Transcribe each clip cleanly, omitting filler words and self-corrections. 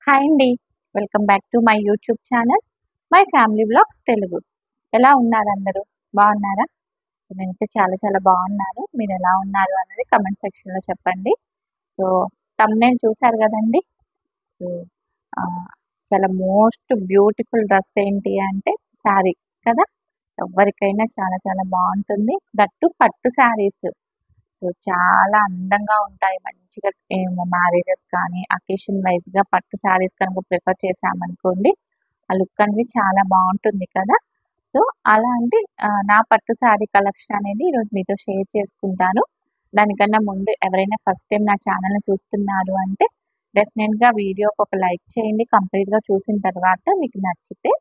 Hi అండి. Welcome back to my YouTube channel my family vlogs Telugu. ఎలా ఉన్నారు అందరూ? బాగున్నారా? సో నేనైతే చాలా చాలా బాగున్నాను. మీరు ఎలా ఉన్నారు అనేది కమెంట్ సెక్షన్లో చెప్పండి. సో థంబ్‌నెయిల్ చూసారు కదండి. సో చాలా మోస్ట్ బ్యూటిఫుల్ డ్రెస్ ఏంటి అంటే శారీ కదా. ఎవరికైనా చాలా చాలా బాగుంటుంది. దట్టు పట్టు శారీస్. సో చాలా అందంగా ఉంటాయి. మంచిగా మ్యారేజెస్ కానీ అకేషన్ వైజ్‌గా పట్టు శారీస్ కనుక ప్రిఫర్ చేశామనుకోండి, ఆ లుక్ అనేది చాలా బావుంటుంది కదా! సో, అలాంటి నా పట్టు శారీ కలెక్షన్ అనేది ఈరోజు మీతో షేర్ చేసుకుంటాను. దానికన్నా ముందు ఎవరైనా ఫస్ట్ టైమ్ నా ఛానల్‌ని చూస్తున్నారు అంటే డెఫినెట్‌గా వీడియోకి ఒక లైక్ చేయండి. కంప్లీట్‌గా చూసిన తర్వాత మీకు నచ్చితే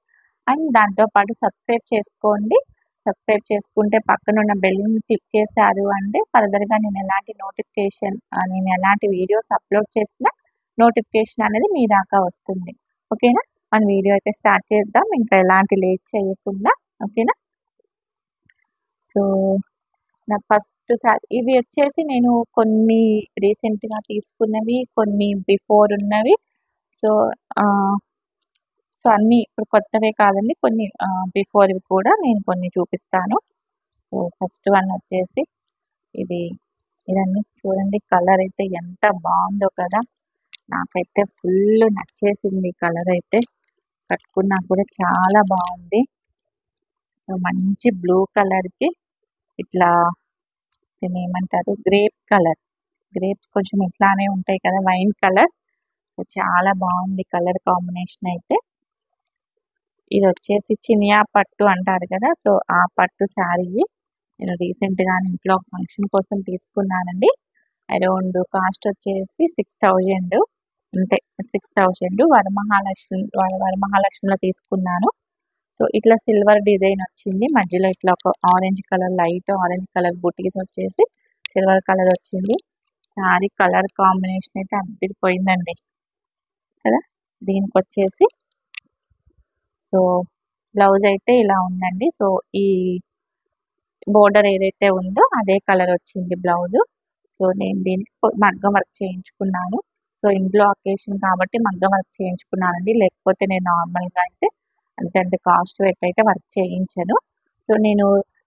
అండ్ దాంతో పాటు సబ్స్క్రైబ్ చేసుకోండి. సబ్స్క్రైబ్ చేసుకుంటే పక్కనున్న బెల్‌ని క్లిక్ చేశారు అంటే ఫర్దర్‌గా నేను ఎలాంటి వీడియోస్ అప్‌లోడ్ చేసినా నోటిఫికేషన్ అనేది మీ దాకా వస్తుంది. ఓకేనా? మన వీడియో అయితే స్టార్ట్ చేద్దాం. ఇంకా ఎలాంటి లేట్ చేయకుండా. ఓకేనా? సో, నా ఫస్ట్ ఇవి వచ్చేసి నేను కొన్ని రీసెంట్‌గా తీసుకున్నవి, కొన్ని బిఫోర్ ఉన్నవి. సో, ఆహ్, సో, అన్నీ ఇప్పుడు కొత్తవే కాదండి. కొన్ని బిఫోర్‌వి కూడా నేను కొన్ని చూపిస్తాను. సో, ఫస్ట్ వన్ వచ్చేసి ఇది ఇదన్నీ చూడండి. కలర్ అయితే ఎంత బాగుందో కదా! నాకైతే ఫుల్ నచ్చేసింది ఈ కలర్ అయితే. కట్టుకున్నా కూడా చాలా బాగుంది. సో, మంచి బ్లూ కలర్‌కి ఇట్లా దీన్నేమంటారు గ్రేప్ కలర్. గ్రేప్స్ కొంచెం ఇట్లానే ఉంటాయి కదా! Wine colour. సో, చాలా బాగుంది కలర్ కాంబినేషన్ అయితే. ఇదొచ్చేసి చినియా పట్టు అంటారు కదా! సో, ఆ పట్టు శారీ నేను రీసెంట్‌గానే ఇంట్లో ఒక ఫంక్షన్ కోసం తీసుకున్నానండి. అరౌండ్ కాస్ట్ వచ్చేసి 6000 అంతే. 6000 వరమహాలక్ష్మిలో తీసుకున్నాను. సో, ఇట్లా సిల్వర్ డిజైన్ వచ్చింది. మధ్యలో ఇట్లా ఒక orange colour light orange colour బుటీస్ వచ్చేసి సిల్వర్ కలర్ వచ్చింది. శారీ కలర్ కాంబినేషన్ అయితే అద్దిరిపోయిందండి కదా! దీనికొచ్చేసి సో, బ్లౌజ్ అయితే ఇలా ఉందండి. సో, ఈ బోర్డర్ ఏదైతే ఉందో అదే కలర్ వచ్చింది బ్లౌజు. సో, నేను దీనికి మగ్గం వర్క్ చేయించుకున్నాను. సో, ఇంట్లో అకేషన్ కాబట్టి మగ్గం వర్క్ చేయించుకున్నానండి. లేకపోతే నేను నార్మల్‌గా అయితే అంతంత కాస్ట్ పెట్టయితే వర్క్ చేయించను. సో, నేను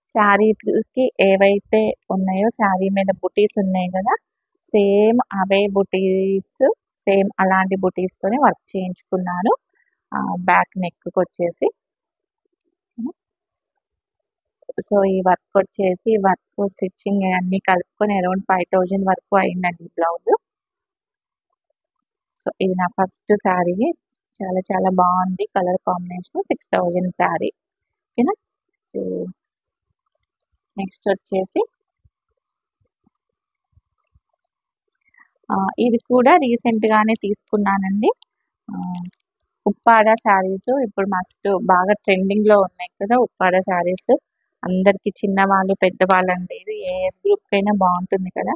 శారీకి ఏవైతే ఉన్నాయో శారీ మీద బుటీస్ ఉన్నాయి గదా! సేమ్ అవే బుటీస్ సేమ్ అలాంటి బుటీస్‌తోనే వర్క్ చేయించుకున్నాను. బ్యాక్ నెక్‌కొచ్చేసి. సో, ఈ వర్క్ స్టిచ్చింగ్ అన్నీ కలుపుకొని అరౌండ్ 5000 వరకు అయిందండి బ్లౌజు. సో, ఇది నా ఫస్ట్ శారీ. చాలా చాలా బాగుంది కలర్ కాంబినేషన్. 6000 శారీ. ఓకేనా? సో, నెక్స్ట్ వచ్చేసి ఇది కూడా రీసెంట్‌గానే తీసుకున్నానండి. ఆహ్, ఉప్పాడ శారీస్ ఇప్పుడు మస్ట్ బాగా ట్రెండింగ్‌లో ఉన్నాయి కదా! ఉప్పాడ శారీస్. అందరికి చిన్నవాళ్ళు, పెద్దవాళ్ళని లేదు ఏ ఏజ్ గ్రూప్‌కైనా బాగుంటుంది కదా!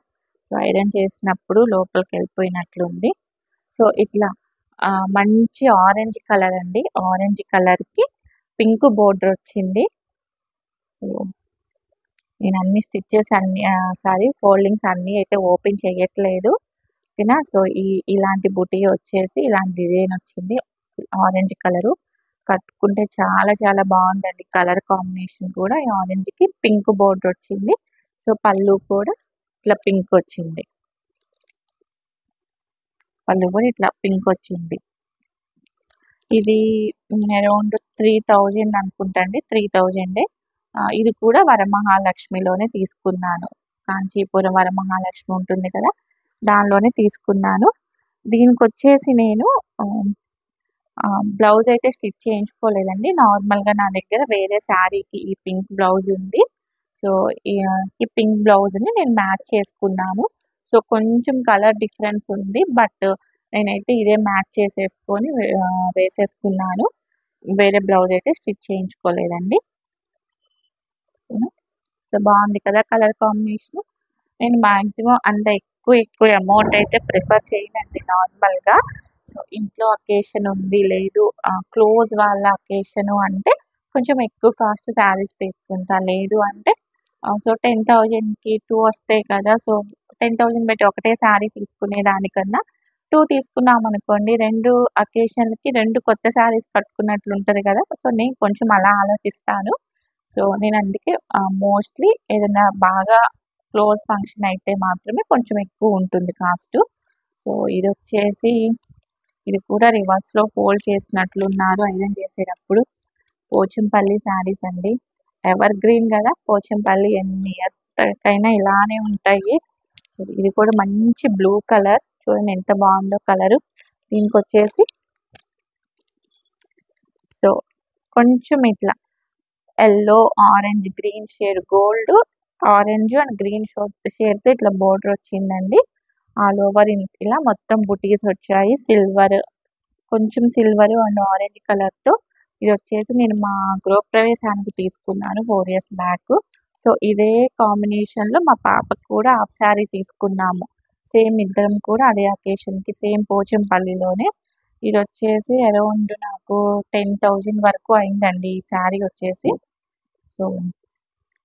సో, ఐరన్ చేసినప్పుడు లోపలికెళ్ళిపోయినట్లుంది. సో, ఇట్లా మంచి ఆరెంజ్ కలర్ అండి. ఆరెంజ్ కలర్‌కి పింక్ బోర్డర్ వచ్చింది. సో, నేను అన్ని స్టిచెస్ అన్ని సారీ ఫోల్డింగ్స్ అన్నీ అయితే ఓపెన్ చేయట్లేదు. ఓకేనా? సో, ఇలాంటి బుటీ వచ్చేసి ఇలాంటి డిజైన్ వచ్చింది. Orange colour. కట్టుకుంటే చాలా చాలా బాగుందండి. కలర్ కాంబినేషన్ కూడా ఈ ఆరెంజ్‌కి పింక్ బోర్డర్ వచ్చింది. సో, పళ్ళు కూడా ఇట్లా పింక్ వచ్చింది. పళ్ళు కూడా ఇట్లా పింక్ వచ్చింది. ఇది అరౌండ్ 3000 అనుకుంటా అండి. 3000 ఇది కూడా వరమహాలక్ష్మిలోనే తీసుకున్నాను. కాంచీపురం వరమహాలక్ష్మి ఉంటుంది కదా! దానిలోనే తీసుకున్నాను. దీనికొచ్చేసి నేను బ్లౌజ్ అయితే స్టిచ్ చేయించుకోలేదండి. నార్మల్‌గా నా దగ్గర వేరే శారీకి ఈ పింక్ బ్లౌజ్ ఉంది. సో, ఈ పింక్ బ్లౌజ్‌ని నేను మ్యాచ్ చేసుకున్నాను. సో, కొంచెం కలర్ డిఫరెన్స్ ఉంది. బట్ నేనైతే ఇదే మ్యాచ్ చేసేసుకొని వేసేసుకున్నాను. వేరే బ్లౌజ్ అయితే స్టిచ్ చేయించుకోలేదండి. ఓకేనా? సో, బాగుంది కదా కలర్ కాంబినేషన్. నేను మాక్సిమం అంత ఎక్కువ అమౌంట్ అయితే ప్రిఫర్ చేయనండి నార్మల్‌గా. సో, ఇంట్లో అకేషన్ ఉంది, లేదు క్లోజ్ వాళ్ళ అకేషను అంటే కొంచెం ఎక్కువ కాస్ట్ శారీస్ తీసుకుంటా. లేదు అంటే సో, 10,000కి 2 వస్తాయి కదా! సో, 10,000 పెట్టి ఒకటే శారీ తీసుకునే దానికన్నా 2 తీసుకున్నామనుకోండి 2 అకేషన్‌లకి 2 కొత్త శారీస్ కట్టుకున్నట్లు ఉంటది కదా! సో, నేను కొంచెం అలా ఆలోచిస్తాను. సో, నేను అందుకే మోస్ట్‌లీ ఏదైనా బాగా క్లోజ్ ఫంక్షన్ అయితే మాత్రమే కొంచెం ఎక్కువ ఉంటుంది కాస్టు. సో, ఇదొచ్చేసి ఇది కూడా రివర్స్‌లో ఫోల్డ్ చేసినట్లున్నారు ఐరన్ చేసేటప్పుడు. పోచంపల్లి శారీస్ అండి. ఎవర్ గ్రీన్ గదా! పోచంపల్లి ఎన్ని ఇయర్స్‌కైనా ఇలానే ఉంటాయి. సో, ఇది కూడా మంచి బ్లూ కలర్. చూడండి ఎంత బావుందో కలరు. దీనికొచ్చేసి సో, కొంచెం ఇట్లా yellow, orange, green shade gold, orange and green షేడ్‌తో ఇట్లా బోర్డర్ వచ్చిందండి. ఆల్ ఓవర్ ఇలా మొత్తం బుటీస్ వచ్చాయి. కొంచెం సిల్వర్ అండ్ ఆరెంజ్ కలర్‌తో ఇదొచ్చేసి నేను మా గృహప్రవేశానికి తీసుకున్నాను 4 ఇయర్స్ బ్యాక్. సో, ఇదే కాంబినేషన్‌లో మా పాపకి కూడా హాఫ్ సారీ తీసుకున్నాము. సేమ్ ఇద్దరం కూడా అదే అకేషన్‌కి సేమ్ పోచంపల్లిలోనే. ఇదొచ్చేసి అరౌండ్ నాకు 10,000 వరకు అయిందండి ఈ శారీ వచ్చేసి. సో,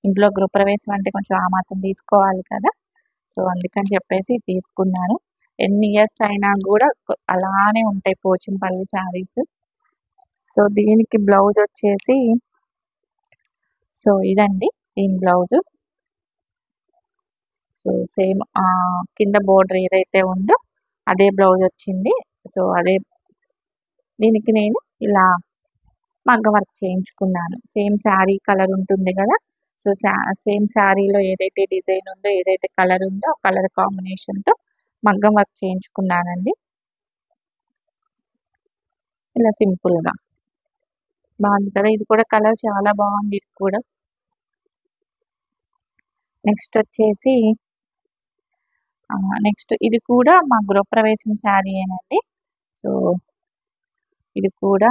ఇంట్లో గృహప్రవేశం అంటే కొంచెం ఆ మాత్రం తీసుకోవాలి కదా! సో, అందుకని చెప్పేసి తీసుకున్నాను. ఎన్ని ఇయర్స్ అయినా గూడా అలానే ఉంటాయి పోచంపల్లి శారీస్. సో, దీనికి బ్లౌజొచ్చేసి సో, ఇదండి దీని బ్లౌజు. సో, సేమ్ కింద బోర్డర్ ఏదైతే ఉందో అదే బ్లౌజొచ్చింది. సో, దీనికి నేను ఇలా మగ్గం వర్క్ చేయించుకున్నాను. సేమ్ శారీ కలర్ ఉంటుంది గదా! సో, సేమ్ శారీలో ఏదైతే డిజైన్ ఉందో, ఏదైతే కలర్ ఉందో ఆ కలర్ కాంబినేషన్‌తో మగ్గం వర్క్ చేయించుకున్నానండి. ఇలా సింపుల్‌గా. బావుంది కదా! ఇది కూడా కలర్ చాలా బావుంది ఇది కూడా. నెక్స్టొచ్చేసి నెక్స్ట్ ఇది కూడా మా గృహప్రవేశం శారీయేనండి. సో, ఇది కూడా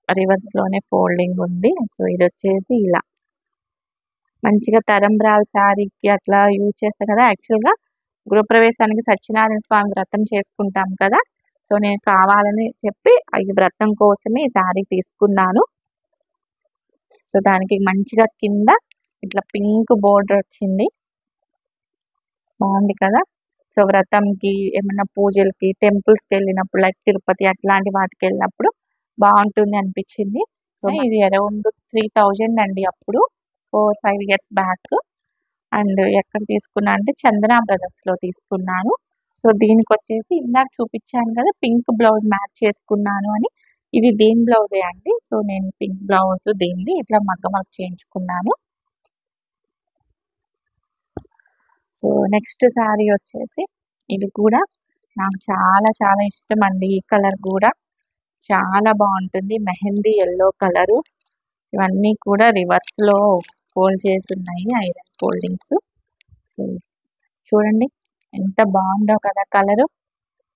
రివర్స్‌లోనే ఫోల్డింగ్ ఉంది. సో, ఇదొచ్చేసి ఇలా మంచిగా తలంబ్రాల శారీకి అట్లా యూజ్ చేస్తారు కదా! యాక్చువల్‌గా గృహప్రవేశానికి సత్యనారాయణ స్వామి వ్రతం చేసుకుంటాం కదా! సో, నేను కావాలని చెప్పి ఈ వ్రతం కోసమే ఈ శారీ తీసుకున్నాను. సో, దానికి మంచిగా కింద ఇట్లా పింక్ బోర్డర్ వచ్చింది. బావుంది కదా! సో, వ్రతంకి, ఏమన్నా పూజలకి, టెంపుల్స్‌కెళ్ళినప్పుడు లైక్ తిరుపతి అట్లాంటి వాటికెళ్ళినప్పుడు బావుంటుంది అనిపిచ్చింది. సో, ఇది అరౌండ్ 3000 అండి అప్పుడు. 4, 5 ఇయర్స్ బ్యాక్. అండ్ ఎక్కడ తీసుకున్నా అంటే చందన బ్రదర్స్‌లో తీసుకున్నాను. సో, దీనికొచ్చేసి ఇందాక చూపిచ్చాను కదా! పింక్ బ్లౌజ్ మ్యాచ్ చేసుకున్నాను అని. ఇది దీని బ్లౌజే అండి. సో, నేను పింక్ బ్లౌజ్ దీనిది ఇట్లా మగ్గం వర్క్ చేయించుకున్నాను. సో, నెక్స్ట్ శారీ వచ్చేసి ఇది కూడా నాకు చాలా చాలా ఇష్టమండి. ఈ కలర్ గూడా చాలా బావుంటుంది. Mehndi yellow colour. ఇవన్నీ కూడా రివర్స్‌లో ఫోల్డ్ చేసున్నాయి ఐరన్ ఫోల్డింగ్స్. సో, చూడండి ఎంత బావుందో కదా colour.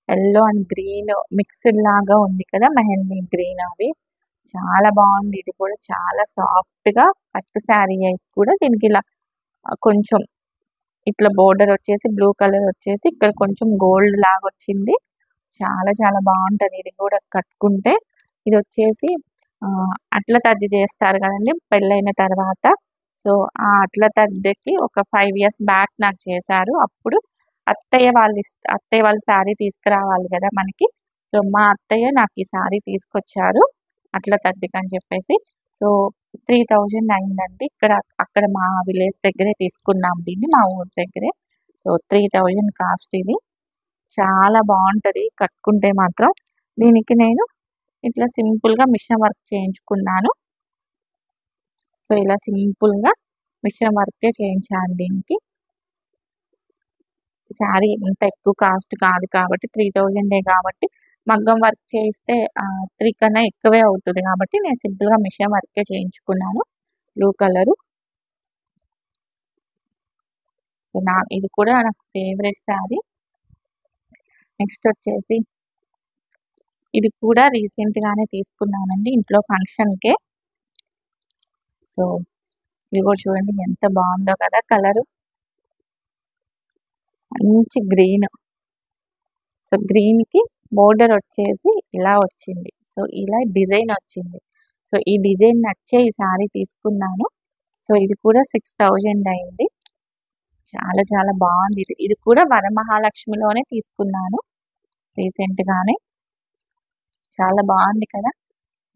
Yellow and green mixed లాగా ఉంది కదా! మెహందీ గ్రీన్ అవి. చాలా బావుంది. ఇది కూడా చాలా సాఫ్ట్‌గా పట్టు శారీ అయితే కూడా దీనికి ఇలా కొంచెం ఇట్లా బోర్డర్ వచ్చేసి బ్లూ కలర్ వచ్చేసి ఇక్కడ కొంచెం గోల్డ్ లాగొచ్చింది. చాలా చాలా బావుంటది ఇది గూడా కట్టుకుంటే. ఇదొచ్చేసి అట్ల తద్ది చేస్తారు గదండీ పెళ్ళైన తర్వాత. సో, ఆ అట్ల తద్దెకి ఒక 5 ఇయర్స్ బ్యాక్ నాకు చేశారు. అప్పుడు అత్తయ్య వాళ్ళు శారీ తీసుకురావాలి గదా మనకి. సో, మా అత్తయ్య నాకు ఈ శారీ తీసుకొచ్చారు. అట్ల తద్దికని చెప్పేసి. సో, 3000 అయిందండి. అక్కడ మా విలేజ్ దగ్గరే తీసుకున్నాం దీన్ని. మా ఊరు దగ్గరే. సో, 3000 కాస్ట్ ఇది. చాలా బావుంటది కట్టుకుంటే మాత్రం. దీనికి నేను ఇట్లా సింపుల్‌గా మిషన్ వర్క్ చేయించుకున్నాను. సో, ఇలా సింపుల్‌గా మిషన్ వర్కే చేయించాను దీనికి. శారీ ఇంత ఎక్కువ కాస్ట్ కాదు కాబట్టి 3000 కాబట్టి మగ్గం వర్క్ చేయిస్తే 3 కన్నా ఎక్కువే అవుతది కాబట్టి నేను సింపుల్‌గా మిషన్ వర్కే చేయించుకున్నాను. Blue colour. సో, ఇది కూడా నాకు ఫేవరెట్ శారీ. నెక్స్ట్ వచ్చేసి ఇది కూడా రీసెంట్‌గానే తీసుకున్నానండి ఇంట్లో ఫంక్షన్‌కే. సో, ఇది కూడా చూడండి ఎంత బావుందో కదా కలరు. మంచి గ్రీన్. సో, గ్రీన్‌కి బోర్డర్ వచ్చేసి ఇలా వచ్చింది. సో, ఇలా డిజైన్ వచ్చింది. సో, ఈ డిజైన్ నచ్చే ఈ శారీ తీసుకున్నాను. సో, ఇది కూడా 6000 అయింది. చాలా చాలా బావుంది ఇది. ఇది కూడా వరమహాలక్ష్మిలోనే తీసుకున్నాను. రీసెంట్గానే. చాలా బాగుంది కదా,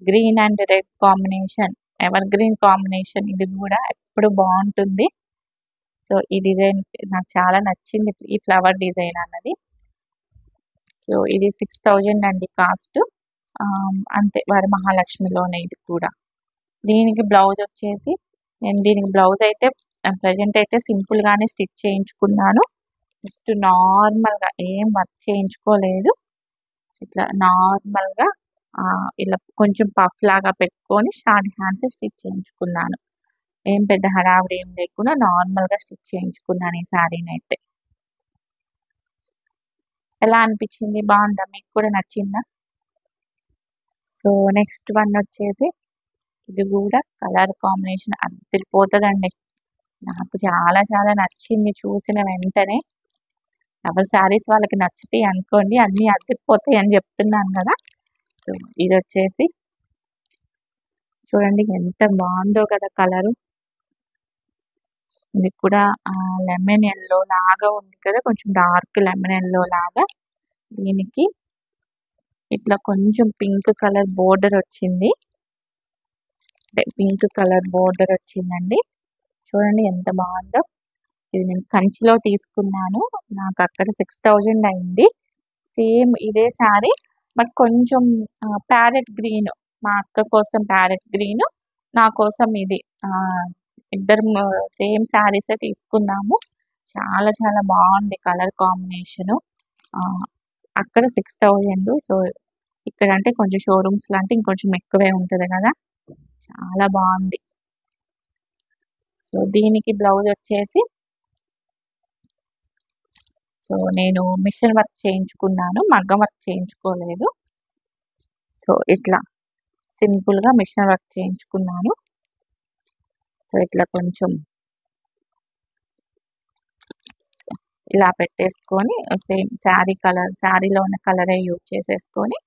green and red combination, ever green combination. ఇది కూడా ఎప్పుడు బాగుంటుంది. సో ఈ డిజైన్ నాకు చాలా నచ్చింది, ఈ ఫ్లవర్ డిజైన్ అన్నది. సో ఇది 6000 అండి కాస్ట్. అంతే, వరమహాలక్ష్మిలోనే ఇది కూడా. దీనికి బ్లౌజ్ వచ్చేసి, నేను దీనికి బ్లౌజ్ అయితే ప్రజెంట్ అయితే సింపుల్గానే స్టిచ్ చేయించుకున్నాను. జస్ట్ నార్మల్గా ఏం వర్క్ చేయించుకోలేదు. ఇట్లా నార్మల్గా ఇలా కొంచెం పఫ్ లాగా పెట్టుకొని షార్ట్ హ్యాండ్స్ స్టిచ్ చేయించుకున్నాను. ఏం పెద్ద హడావిడి ఏం లేకుండా నార్మల్గా స్టిచ్ చేయించుకున్నాను ఈ శారీని అయితే. ఎలా అనిపించింది, బాగుందా, మీకు కూడా నచ్చిందా? సో నెక్స్ట్ వన్ వచ్చేసి, ఇది కూడా కలర్ కాంబినేషన్ అదిరిపోతుందండి. నాకు చాలా చాలా నచ్చింది చూసిన వెంటనే. ఎవరి శారీస్ వాళ్ళకి నచ్చుతాయి అనుకోండి, అన్నీ అదిరిపోతాయి అని చెప్తున్నాను కదా. సో ఇది వచ్చేసి చూడండి ఎంత బాగుందో కదా కలరు. ఇది కూడా లెమన్ ఎల్లో లాగా ఉంది కదా, కొంచెం డార్క్ లెమన్ ఎల్లో లాగా. దీనికి ఇట్లా కొంచెం పింక్ కలర్ బోర్డర్ వచ్చింది, పింక్ కలర్ బోర్డర్ వచ్చిందండి. చూడండి ఎంత బాగుందో. ఇది నేను కంచిలో తీసుకున్నాను, నాకు అక్కడ 6000 అయింది. సేమ్ ఇదే శారీ, బట్ కొంచెం ప్యారెట్ గ్రీన్, మా అక్క కోసం ప్యారెట్ గ్రీన్, నా కోసం ఇది. ఇద్దరు సేమ్ శారీసే తీసుకున్నాము. చాలా చాలా బాగుంది కలర్ కాంబినేషను. అక్కడ 6000, సో ఇక్కడ అంటే కొంచెం షోరూమ్స్ లాంటి ఇంకొంచెం ఎక్కువే ఉంటుంది కదా. చాలా బాగుంది. సో దీనికి బ్లౌజ్ వచ్చేసి, సో నేను మిషన్ వర్క్ చేయించుకున్నాను, మగ్గం వర్క్ చేయించుకోలేదు. సో ఇట్లా సింపుల్గా మిషన్ వర్క్ చేయించుకున్నాను. సో ఇట్లా కొంచెం ఇలా పెట్టేసుకొని సేమ్ శారీ కలర్, శారీలో ఉన్న కలరే యూజ్ చేసేసుకొని,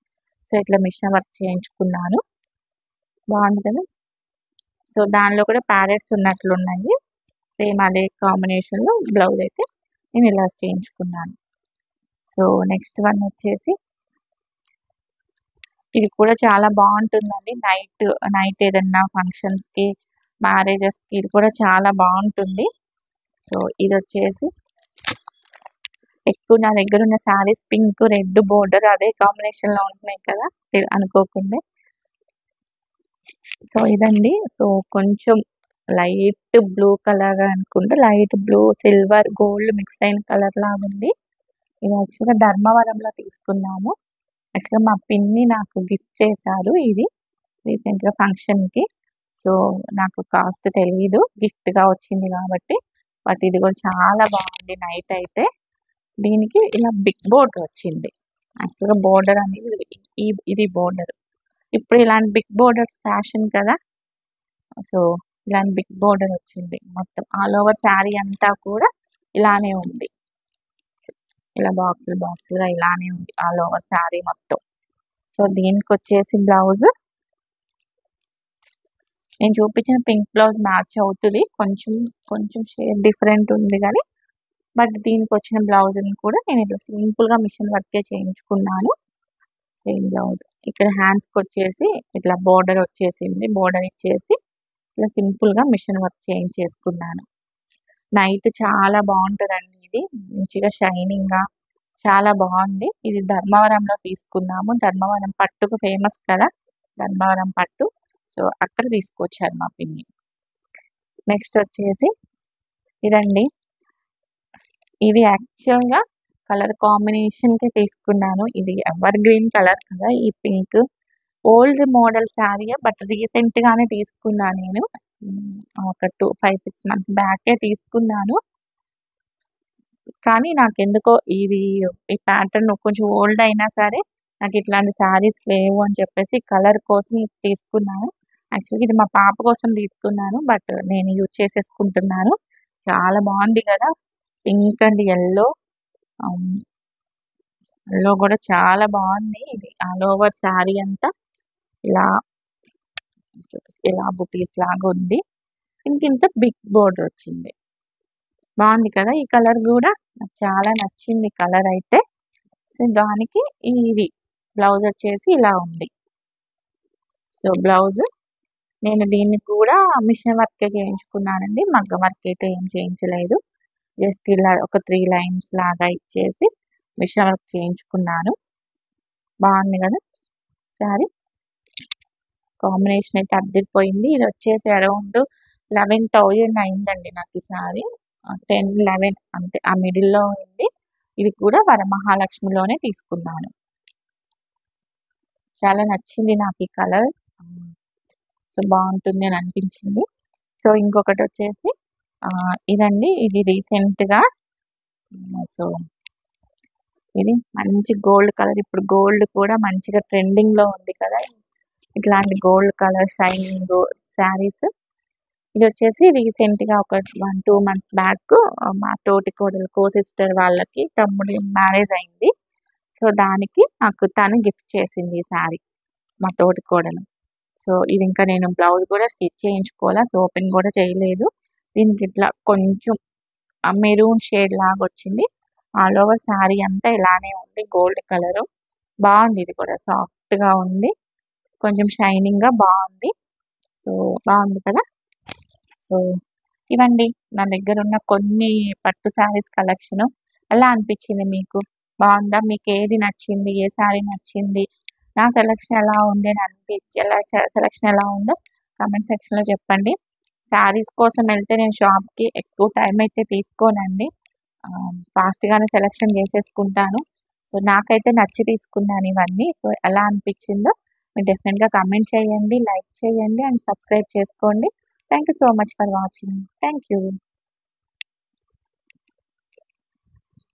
సో ఇట్లా మిషన్ వర్క్ చేయించుకున్నాను. బాగుంది కదా. సో దానిలో కూడా ప్యారెట్స్ ఉన్నట్లున్నాయి. సేమ్ అదే కాంబినేషన్లో బ్లౌజ్ అయితే నేను ఇలా చేయించుకున్నాను. సో నెక్స్ట్ వన్ వచ్చేసి, ఇది కూడా చాలా బాగుంటుందండి. నైట్ ఏదన్నా ఫంక్షన్స్కి, మ్యారేజెస్కి ఇది కూడా చాలా బాగుంటుంది. సో ఇది వచ్చేసి, ఎక్కువ నా దగ్గర ఉన్న శారీస్ పింక్ రెడ్ బోర్డర్ అదే కాంబినేషన్లో ఉంటున్నాయి కదా అనుకోకుండా. సో ఇదండి. సో కొంచెం లైట్ బ్లూ కలర్ అనుకుంటే, light blue silver gold mix అయిన కలర్ లాగా ఉంది. ఇది యాక్చువల్గా ధర్మవరంలో తీసుకున్నాము. యాక్చువల్గా మా పిన్ని నాకు గిఫ్ట్ చేశారు ఇది రీసెంట్గా ఫంక్షన్కి. సో నాకు కాస్ట్ తెలీదు, గిఫ్ట్గా వచ్చింది కాబట్టి. బట్ ఇది కూడా చాలా బాగుంది నైట్ అయితే. దీనికి ఇలా బిగ్ బోర్డర్ వచ్చింది. యాక్చువల్గా బోర్డర్ అనేది ఇది బోర్డర్. ఇప్పుడు ఇలాంటి బిగ్ బోర్డర్స్ ఫ్యాషన్ కదా. సో ఇలాంటి బిగ్ బోర్డర్ వచ్చింది. మొత్తం ఆల్ ఓవర్ శారీ అంతా కూడా ఇలానే ఉంది. ఇలా బాక్సులుగా ఇలానే ఉంది ఆల్ ఓవర్ శారీ మొత్తం. సో దీనికి వచ్చేసి బ్లౌజ్, నేను చూపించిన పింక్ బ్లౌజ్ మ్యాచ్ అవుతుంది. కొంచెం షేడ్ డిఫరెంట్ ఉంది కానీ, బట్ దీనికి వచ్చిన బ్లౌజ్ని కూడా నేను ఇట్లా సింపుల్గా మిషన్ వర్కే చేయించుకున్నాను. Same blouse. ఇక్కడ హ్యాండ్స్కి వచ్చేసి ఇట్లా బోర్డర్ వచ్చేసింది, బోర్డర్ ఇచ్చేసి ఇట్లా సింపుల్గా మిషన్ వర్క్ చేయించేసుకున్నాను. నైట్ చాలా బాగుంటుందండి ఇది, మంచిగా షైనింగ్గా చాలా బాగుంది. ఇది ధర్మవరంలో తీసుకున్నాము. ధర్మవరం పట్టుకు ఫేమస్ కదా, ధర్మవరం పట్టు. సో అక్కడ తీసుకొచ్చారు మా పిన్ని. నెక్స్ట్ వచ్చేసి ఇదండి. ఇది యాక్చువల్గా కలర్ కాంబినేషన్కి తీసుకున్నాను. ఇది ఎవర్ గ్రీన్ కలర్ కదా, ఈ pink. Old model sari, but రీసెంట్గానే తీసుకున్నాను నేను. ఒక 5-6 months బ్యాకే తీసుకున్నాను. కానీ నాకెందుకో ఈ ప్యాటర్న్ కొంచెం ఓల్డ్ అయినా సరే నాకు ఇట్లాంటి శారీస్ లేవు అని చెప్పేసి కలర్ కోసం తీసుకున్నాను. యాక్చువల్గా ఇది మా పాప కోసం తీసుకున్నాను, బట్ నేను యూజ్ చేసేసుకుంటున్నాను. చాలా బాగుంది కదా, పింక్ అండ్ ఎల్లో. ఎల్లో కూడా చాలా బాగుంది. ఇది ఆల్ ఓవర్ శారీ అంతా ఇలా బుటీస్ లాగా ఉంది. ఇంత బిగ్ బోర్డర్ వచ్చింది. బాగుంది కదా, ఈ కలర్ కూడా నాకు చాలా నచ్చింది కలర్ అయితే. సో దానికి ఇది బ్లౌజ్ వచ్చేసి ఇలా ఉంది. సో బ్లౌజ్ నేను దీన్ని కూడా మిషన్ వర్కే చేయించుకున్నానండి, మగ్గం వర్క్ అయితే ఏం చేయించలేదు. జస్ట్ ఇలా ఒక 3 లైన్స్ లాగా ఇచ్చేసి మిషన్ వర్క్ చేయించుకున్నాను. బాగుంది కదా శారీ, కాంబినేషన్ అయితే అద్దరిపోయింది. ఇది వచ్చేసి అరౌండ్ 11,000 అయిందండి నాకు ఈ శారీ. 10, 11 అంతే, ఆ మిడిల్లో ఉంది. ఇది కూడా వరమహాలక్ష్మిలోనే తీసుకున్నాను. చాలా నచ్చింది నాకు ఈ కలర్. సో బాగుంటుంది అని అనిపించింది. సో ఇంకొకటి వచ్చేసి ఇదండి, ఇది రీసెంట్గా సో ఇది మంచి గోల్డ్ కలర్. ఇప్పుడు గోల్డ్ కూడా మంచిగా ట్రెండింగ్లో ఉంది కదా, ఇట్లాంటి గోల్డ్ కలర్ షైనింగ్ శారీస్. ఇది వచ్చేసి రీసెంట్గా ఒక 1-2 మంత్స్ బ్యాక్ మా తోటి కోడలు సిస్టర్ వాళ్ళకి తమ్ముడి మ్యారేజ్ అయింది. సో దానికి నాకు తను గిఫ్ట్ చేసింది ఈ శారీ, మా తోటి కోడలు. సో ఇది ఇంకా నేను బ్లౌజ్ కూడా స్టిచ్ చేయించుకోవాలా, సో ఓపెన్ కూడా చేయలేదు. దీనికి ఇట్లా కొంచెం మెరూన్ షేడ్ లాగా వచ్చింది. ఆల్ ఓవర్ శారీ అంతా ఇలానే ఉంది, గోల్డ్ కలరు. బాగుంది, ఇది కూడా సాఫ్ట్గా ఉంది, కొంచెం షైనింగ్గా బాగుంది. సో బాగుంది కదా. సో ఇవండి నా దగ్గర ఉన్న కొన్ని పట్టు శారీస్ కలెక్షన్. ఎలా అనిపించింది మీకు? బాగుందా? మీకు ఏది నచ్చింది? ఏ శారీ నచ్చింది? నా సెలెక్షన్ ఎలా ఉంది అని సెలెక్షన్ ఎలా ఉందో కామెంట్ సెక్షన్లో చెప్పండి. శారీస్ కోసం వెళ్తే నేను షాప్కి ఎక్కువ టైం అయితే తీసుకోనండి, ఫాస్ట్గానే సెలెక్షన్ చేసేసుకుంటాను. సో నాకైతే నచ్చి తీసుకున్నాను ఇవన్నీ. సో ఎలా అనిపించిందో మీరు డెఫినెట్గా కామెంట్ చేయండి, లైక్ చేయండి అండ్ సబ్స్క్రైబ్ చేసుకోండి. Thank you so much for watching. Thank you.